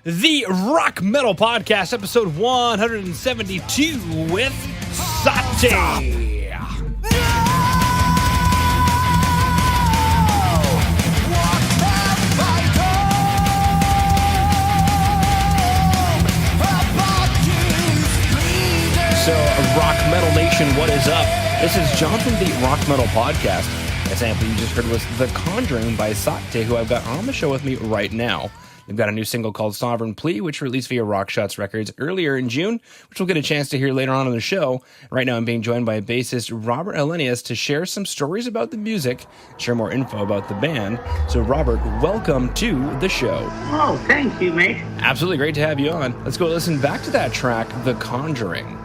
the Rock Metal Podcast, episode 172 with Saate. So, Rock Metal Nation, what is up? This is John from the Rock Metal Podcast. The sample you just heard was The Conjuring by Saate, who I've got on the show with me right now. They've got a new single called Sovereign Plea, which released via Rock Shots Records earlier in June, which we'll get a chance to hear later on in the show. Right now I'm being joined by bassist Robert Elenius to share some stories about the music, share more info about the band. So Robert, welcome to the show. Oh, thank you, mate. Absolutely great to have you on. Let's go listen back to that track, The Conjuring.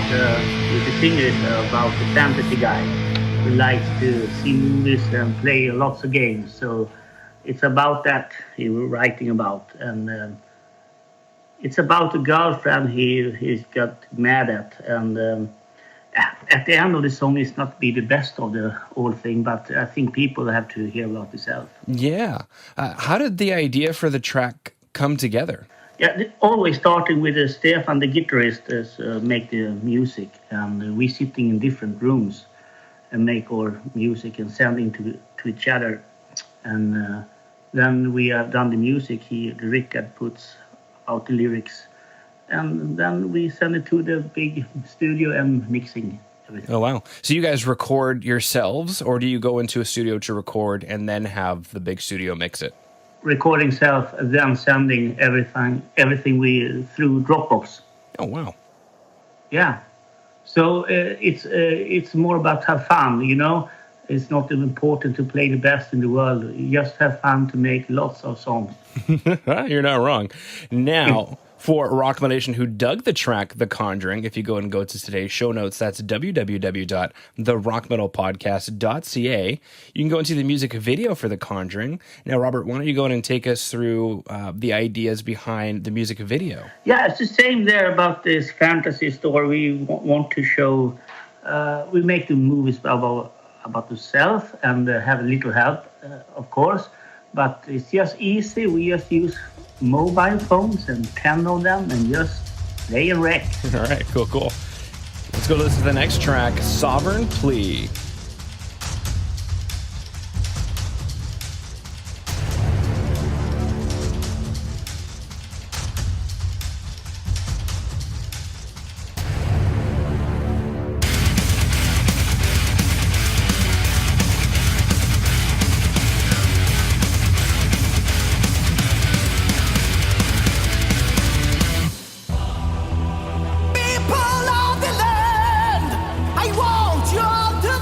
The singer is about a fantasy guy who likes to see movies and play lots of games. So it's about that he was writing about. And It's about a girlfriend he's got mad at, and at the end of the song, it's not be the best of the whole thing, but I think people have to hear about itself. Yeah. How did the idea for the track come together? Yeah, always starting with Stefan, the guitarist, make the music, and we sitting in different rooms and make our music and sending to each other, and then we have done the music. Rickard puts out the lyrics, and then we send it to the big studio and mixing everything. Oh, wow. So you guys record yourselves, or do you go into a studio to record and then have the big studio mix it? Recording self, then sending everything we through Dropbox. Oh, wow. Yeah. So it's more about have fun, you know. It's not important to play the best in the world. You just have fun to make lots of songs. You're not wrong. Now, for Rock Metal Nation who dug the track The Conjuring, if you go to today's show notes, that's www.therockmetalpodcast.ca. You can go and see the music video for The Conjuring. Now, Robert, why don't you go in and take us through the ideas behind the music video? Yeah, it's the same there about this fantasy story. We want to show, we make the movies about yourself and have a little help, of course, but it's just easy. We just use mobile phones and 10 of them and just play and wreck. All right, cool. Let's go listen to the next track, Sovereign Plea. People of the land, I want you all to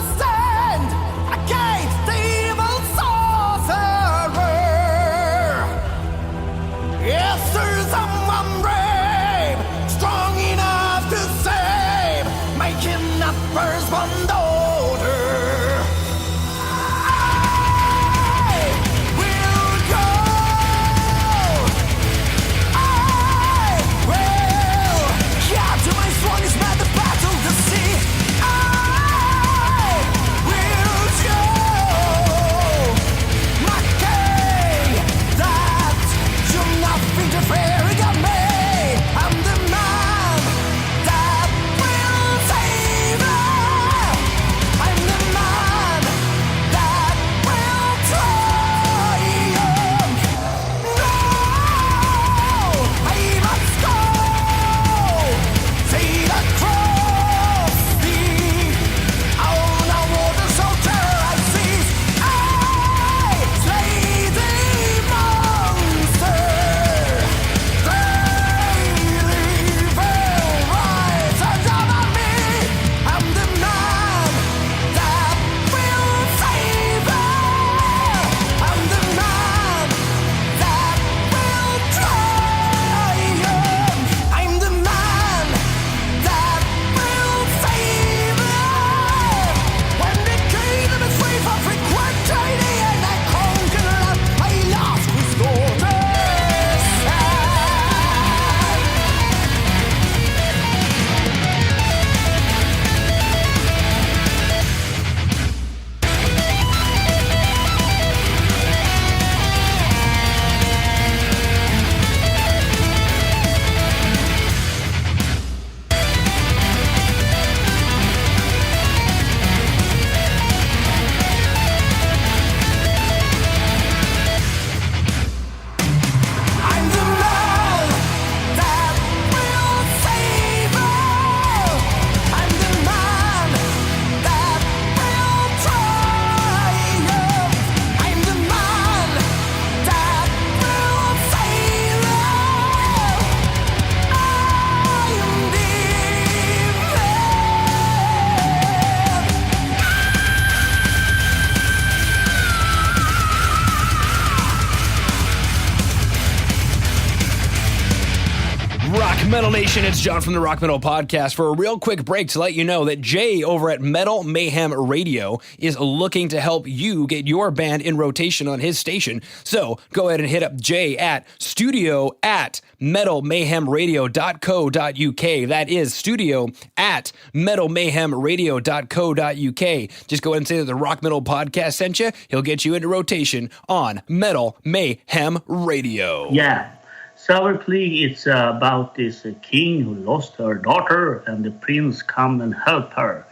Rock Metal Nation, it's John from the Rock Metal Podcast for a real quick break to let you know that Jay over at Metal Mayhem Radio is looking to help you get your band in rotation on his station. So go ahead and hit up Jay at studio@metalmayhemradio.co.uk. That is studio@metalmayhemradio.co.uk. Just go ahead and say that the Rock Metal Podcast sent you. He'll get you into rotation on Metal Mayhem Radio. Yeah. Sovereign Plea, it's about this king who lost her daughter and the prince come and help her.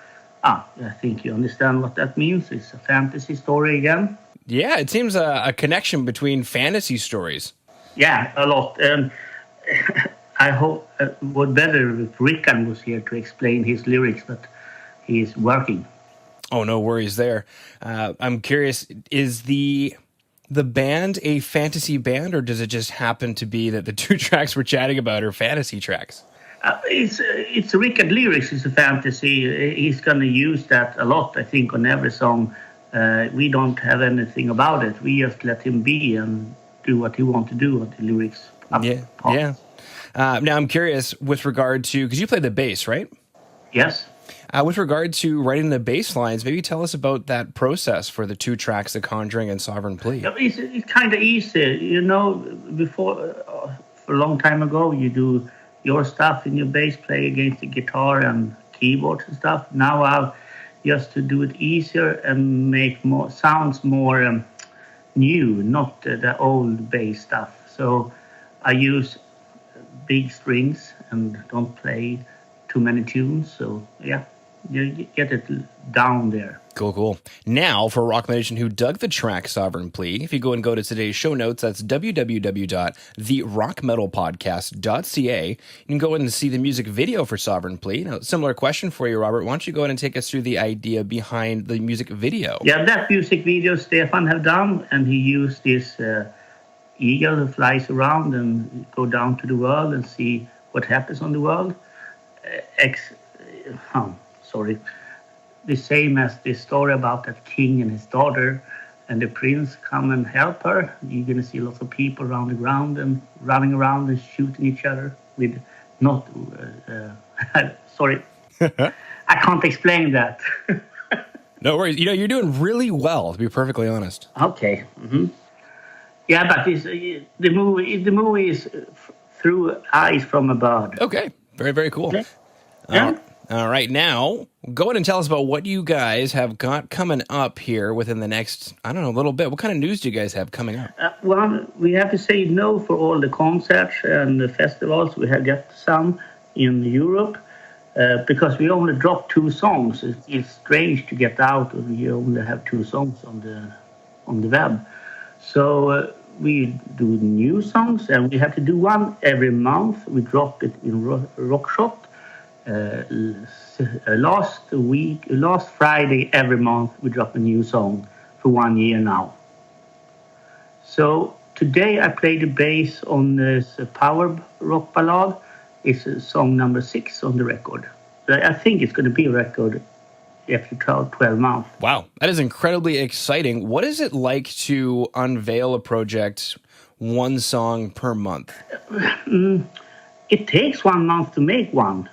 I think you understand what that means. It's a fantasy story again. Yeah, it seems a connection between fantasy stories. Yeah, a lot. I hope it would better if Rickard was here to explain his lyrics, but he is working. Oh, no worries there. I'm curious, is the band a fantasy band, or does it just happen to be that the two tracks we're chatting about are fantasy tracks? It's Rickard lyrics. It's a fantasy. He's going to use that a lot, I think, on every song. We don't have anything about it. We just let him be and do what he wants to do with the lyrics. Yeah. Now I'm curious with regard to, because you play the bass, right? Yes. With regard to writing the bass lines, maybe tell us about that process for the two tracks, The Conjuring and Sovereign Plea. Yeah, it's kind of easy. You know, before, for a long time ago, you do your stuff in your bass, play against the guitar and keyboards and stuff. Now just to do it easier and make more sounds more new, not the old bass stuff. So I use big strings and don't play too many tunes. So yeah. You get it down there. Cool. Now, for Rock Nation who dug the track Sovereign Plea, if you go and go to today's show notes, that's www.therockmetalpodcast.ca. You can go in and see the music video for Sovereign Plea. Now, similar question for you, Robert. Why don't you go ahead and take us through the idea behind the music video? Yeah, that music video Stefan have done, and he used this eagle who flies around and go down to the world and see what happens on the world. The same as the story about that king and his daughter, and the prince come and help her. You're going to see lots of people around the ground and running around and shooting each other with not... sorry. I can't explain that. No worries. You know, you're doing really well, to be perfectly honest. Okay. Mm-hmm. Yeah, but the movie is through eyes from a bird. Okay. Very, very cool. Okay. Yeah. All right, now go ahead and tell us about what you guys have got coming up here within the next, little bit. What kind of news do you guys have coming up? Well, we have to say no for all the concerts and the festivals. We have got some in Europe because we only dropped 2 songs. It's strange to get out and you only have 2 songs on the web. So we do new songs, and we have to do one every month. We drop it in Rockshop. Last Friday every month we drop a new song for 1 year now. So today I played the bass on this power rock ballad. It's song number 6 on the record. I think it's going to be a record after 12 months. Wow, that is incredibly exciting. What is it like to unveil a project 1 song per month? It takes 1 month to make one.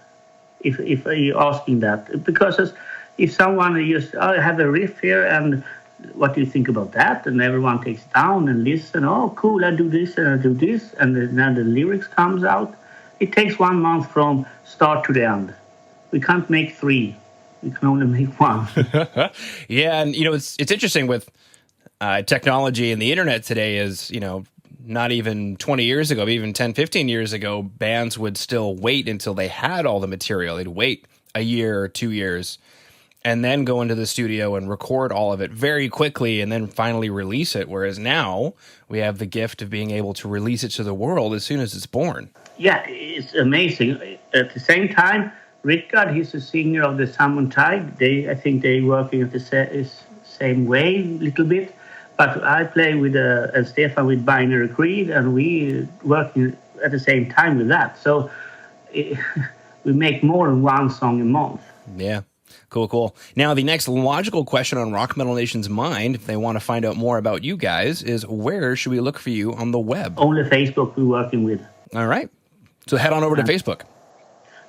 If you're asking that, because if someone just I have a riff here and what do you think about that, and everyone takes it down and listen, oh cool, I do this and I do this, and then the lyrics comes out. It takes 1 month from start to the end. We can't make 3. We can only make 1. Yeah, and it's interesting with technology and the internet today is not even 20 years ago, even 10, 15 years ago, bands would still wait until they had all the material. They'd wait a year or 2 years and then go into the studio and record all of it very quickly and then finally release it. Whereas now we have the gift of being able to release it to the world as soon as it's born. Yeah, it's amazing. At the same time, Rickard, he's a singer of the Salmon Tide. I think they're working at the same way a little bit. But I play with Stefan with Binary Creed, and we working at the same time with that. So we make more than 1 song a month. Yeah, cool. Now, the next logical question on Rock Metal Nation's mind, if they want to find out more about you guys, is where should we look for you on the web? Only Facebook we're working with. All right. So head on over to Facebook.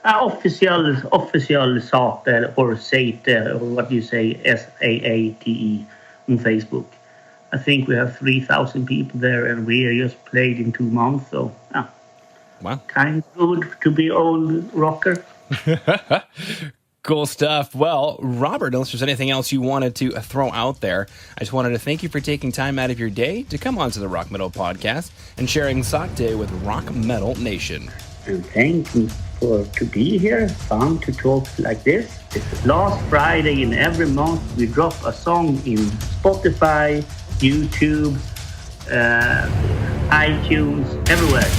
Official Saate or Saate, or what do you say, Saate on Facebook. I think we have 3,000 people there, and we just played in 2 months. So, Wow. kind of good to be old rocker. Cool stuff. Well, Robert, unless there's anything else you wanted to throw out there, I just wanted to thank you for taking time out of your day to come onto the Rock Metal Podcast and sharing Saate with Rock Metal Nation. And thank you to be here. Fun to talk like this. It's last Friday in every month. We drop a song in Spotify, YouTube, iTunes, everywhere.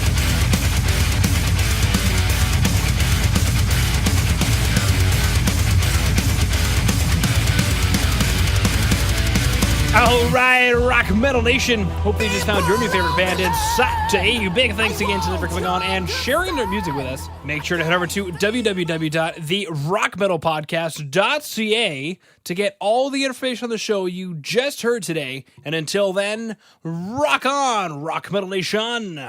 All right, Rock Metal Nation. Hopefully you just found your new favorite band in Saate. Big thanks again to them for coming on and sharing their music with us. Make sure to head over to www.therockmetalpodcast.ca to get all the information on the show you just heard today. And until then, rock on, Rock Metal Nation.